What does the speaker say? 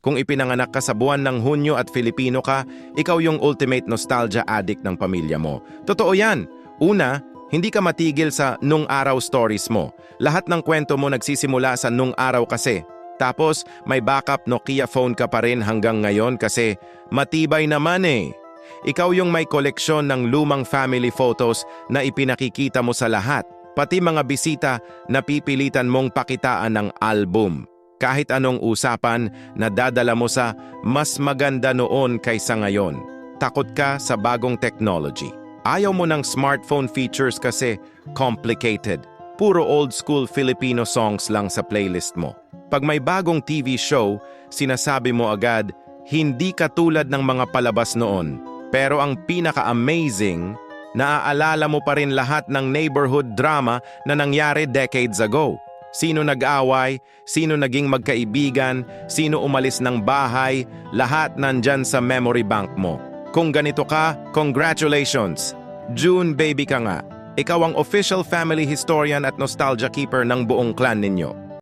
Kung ipinanganak ka sa buwan ng Hunyo at Filipino ka, ikaw yung ultimate nostalgia addict ng pamilya mo. Totoo yan. Una, hindi ka matigil sa nung araw stories mo. Lahat ng kwento mo nagsisimula sa nung araw kasi. Tapos, may backup Nokia phone ka pa rin hanggang ngayon kasi matibay naman eh. Ikaw yung may koleksyon ng lumang family photos na ipinakikita mo sa lahat. Pati mga bisita na pipilitan mong pakitaan ng album. Kahit anong usapan na dadala mo sa mas maganda noon kaysa ngayon. Takot ka sa bagong technology. Ayaw mo ng smartphone features kasi complicated. Puro old school Filipino songs lang sa playlist mo. Pag may bagong TV show, sinasabi mo agad, hindi katulad ng mga palabas noon. Pero ang pinaka-amazing, naaalala mo pa rin lahat ng neighborhood drama na nangyari decades ago. Sino nag-away, sino naging magkaibigan, sino umalis ng bahay, lahat nandyan sa memory bank mo. Kung ganito ka, congratulations! June baby ka nga. Ikaw ang official family historian at nostalgia keeper ng buong clan ninyo.